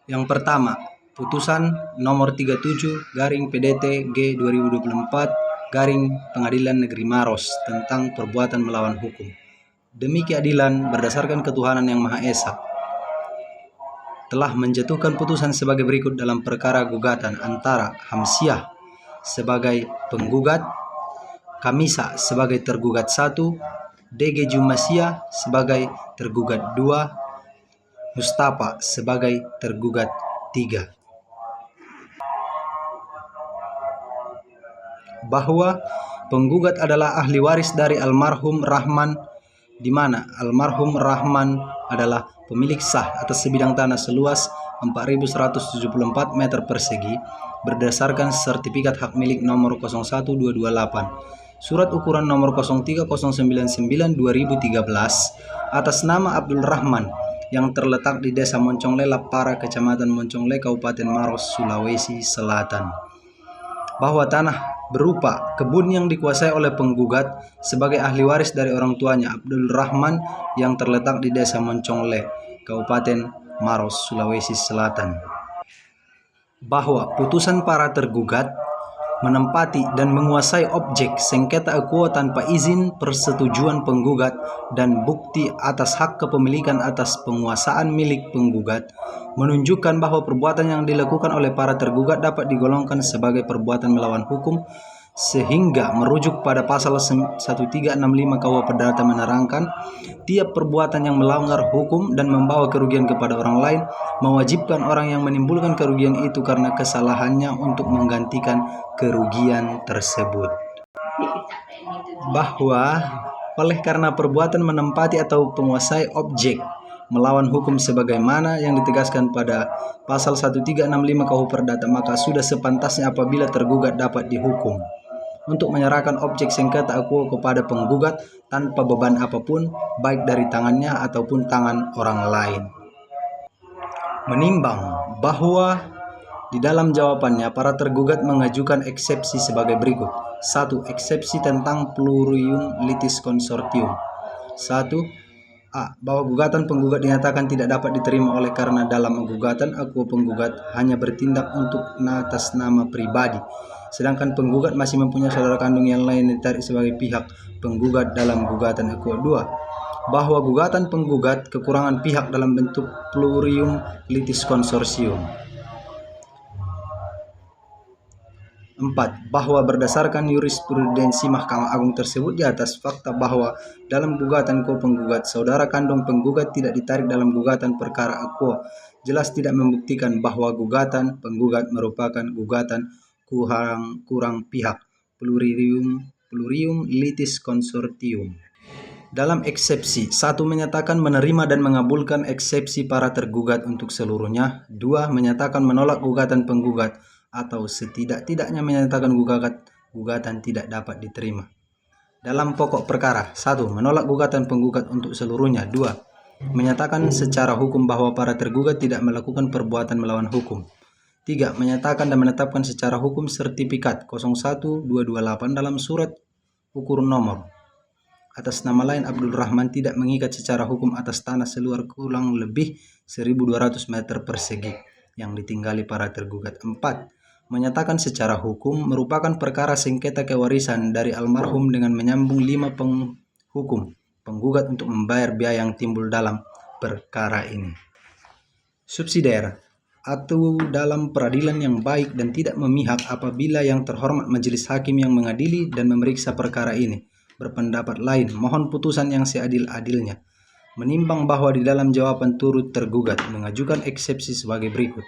Yang pertama, putusan nomor 37/PDT-G 2024 Pengadilan Negeri Maros tentang perbuatan melawan hukum. Demi keadilan berdasarkan ketuhanan yang Maha Esa, telah menjatuhkan putusan sebagai berikut dalam perkara gugatan antara Hamsiah sebagai penggugat, Kamisa sebagai tergugat 1, DG Jumasia sebagai tergugat 2, Mustafa sebagai tergugat 3. Bahwa penggugat adalah ahli waris dari almarhum Rahman, di mana almarhum Rahman adalah pemilik sah atas sebidang tanah seluas 4.174 meter persegi berdasarkan sertifikat hak milik nomor 01228 surat ukuran nomor 03099/2013 atas nama Abdul Rahman yang terletak di Desa Moncongle Lapara, Kecamatan Moncongle, Kabupaten Maros, Sulawesi Selatan. Bahwa tanah berupa kebun yang dikuasai oleh penggugat sebagai ahli waris dari orang tuanya Abdul Rahman yang terletak di Desa Moncongle, Kabupaten Maros, Sulawesi Selatan. Bahwa putusan para tergugat menempati dan menguasai objek sengketa akuo tanpa izin persetujuan penggugat dan bukti atas hak kepemilikan atas penguasaan milik penggugat menunjukkan bahwa perbuatan yang dilakukan oleh para tergugat dapat digolongkan sebagai perbuatan melawan hukum, sehingga merujuk pada pasal 1365 KUH Perdata menerangkan tiap perbuatan yang melanggar hukum dan membawa kerugian kepada orang lain mewajibkan orang yang menimbulkan kerugian itu karena kesalahannya untuk menggantikan kerugian tersebut. Bahwa oleh karena perbuatan menempati atau menguasai objek melawan hukum sebagaimana yang ditegaskan pada pasal 1365 KUH Perdata, maka sudah sepantasnya apabila tergugat dapat dihukum untuk menyerahkan objek sengketa akuo kepada penggugat tanpa beban apapun, baik dari tangannya ataupun tangan orang lain. Menimbang bahwa di dalam jawabannya para tergugat mengajukan eksepsi sebagai berikut. 1. Eksepsi tentang plurium litis consortium. 1. A. Bahwa gugatan penggugat dinyatakan tidak dapat diterima oleh karena dalam gugatan akuo penggugat hanya bertindak untuk atas nama pribadi, sedangkan penggugat masih mempunyai saudara kandung yang lain ditarik sebagai pihak penggugat dalam gugatan akuo. 2. Bahwa gugatan penggugat kekurangan pihak dalam bentuk plurium litis consortium. 4. Bahwa berdasarkan jurisprudensi Mahkamah Agung tersebut di atas fakta bahwa dalam gugatan akuo penggugat saudara kandung penggugat tidak ditarik dalam gugatan perkara akuo, jelas tidak membuktikan bahwa gugatan penggugat merupakan gugatan kurang pihak plurium litis consortium. Dalam eksepsi, 1. Menyatakan menerima dan mengabulkan eksepsi para tergugat untuk seluruhnya. 2. Menyatakan menolak gugatan penggugat atau setidak-tidaknya menyatakan gugatan tidak dapat diterima. Dalam pokok perkara, 1. Menolak gugatan penggugat untuk seluruhnya. 2. Menyatakan secara hukum bahwa para tergugat tidak melakukan perbuatan melawan hukum. 3. Menyatakan dan menetapkan secara hukum sertifikat 01228 dalam surat ukur nomor atas nama lain Abdul Rahman tidak mengikat secara hukum atas tanah seluas kurang lebih 1.200 meter persegi yang ditinggali para tergugat. 4. Menyatakan secara hukum merupakan perkara sengketa kewarisan dari almarhum dengan menyambung 5 penghukum penggugat untuk membayar biaya yang timbul dalam perkara ini. Subsidiar atau dalam peradilan yang baik dan tidak memihak apabila yang terhormat majelis hakim yang mengadili dan memeriksa perkara ini berpendapat lain, mohon putusan yang seadil-adilnya. Menimbang bahwa di dalam jawaban turut tergugat mengajukan eksepsi sebagai berikut.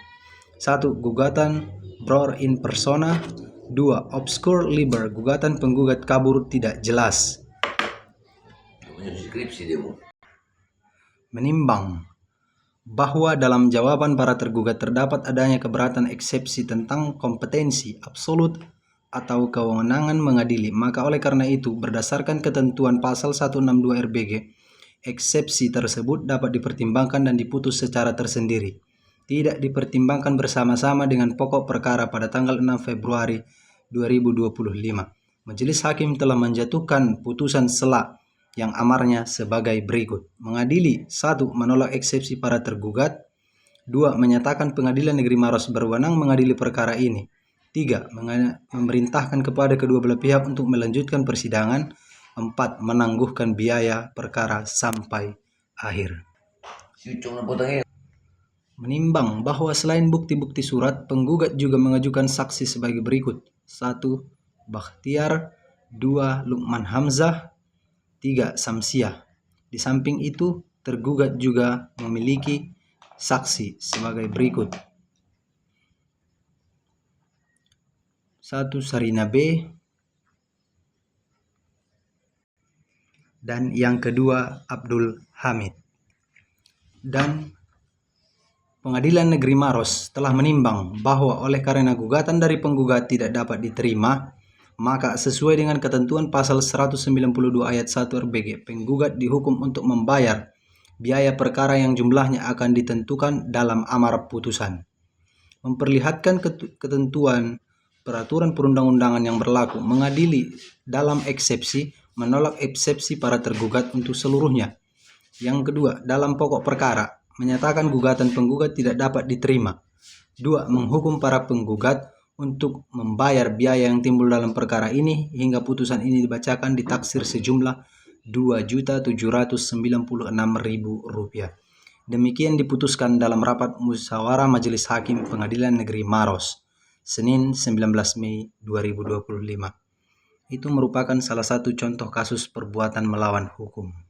1. Gugatan Bror in persona. 2. Obscur liber, gugatan penggugat kabur tidak jelas. Menimbang bahwa dalam jawaban para tergugat terdapat adanya keberatan eksepsi tentang kompetensi absolut atau kewenangan mengadili, maka oleh karena itu berdasarkan ketentuan pasal 162 RBG, eksepsi tersebut dapat dipertimbangkan dan diputus secara tersendiri, tidak dipertimbangkan bersama-sama dengan pokok perkara pada tanggal 6 Februari 2025. Majelis Hakim telah menjatuhkan putusan sela yang amarnya sebagai berikut. Mengadili: 1. Menolak eksepsi para tergugat. 2. Menyatakan Pengadilan Negeri Maros berwenang mengadili perkara ini. 3. Memerintahkan kepada kedua belah pihak untuk melanjutkan persidangan. 4. Menangguhkan biaya perkara sampai akhir. Menimbang bahwa selain bukti-bukti surat, penggugat juga mengajukan saksi sebagai berikut. 1. Bakhtiar. 2. Lukman Hamzah. 3. Samsiah. Di samping itu, tergugat juga memiliki saksi sebagai berikut. 1. Sarina B. Dan yang kedua Abdul Hamid. Dan Pengadilan Negeri Maros telah menimbang bahwa oleh karena gugatan dari penggugat tidak dapat diterima, maka sesuai dengan ketentuan pasal 192 ayat 1 RBG, penggugat dihukum untuk membayar biaya perkara yang jumlahnya akan ditentukan dalam amar putusan. Memperlihatkan ketentuan peraturan perundang-undangan yang berlaku, mengadili dalam eksepsi, menolak eksepsi para tergugat untuk seluruhnya. Yang kedua, dalam pokok perkara, menyatakan gugatan penggugat tidak dapat diterima. 2. Menghukum para penggugat untuk membayar biaya yang timbul dalam perkara ini hingga putusan ini dibacakan ditaksir sejumlah Rp2.796.000. Demikian diputuskan dalam rapat musyawarah Majelis Hakim Pengadilan Negeri Maros, Senin 19 Mei 2025. Itu merupakan salah satu contoh kasus perbuatan melawan hukum.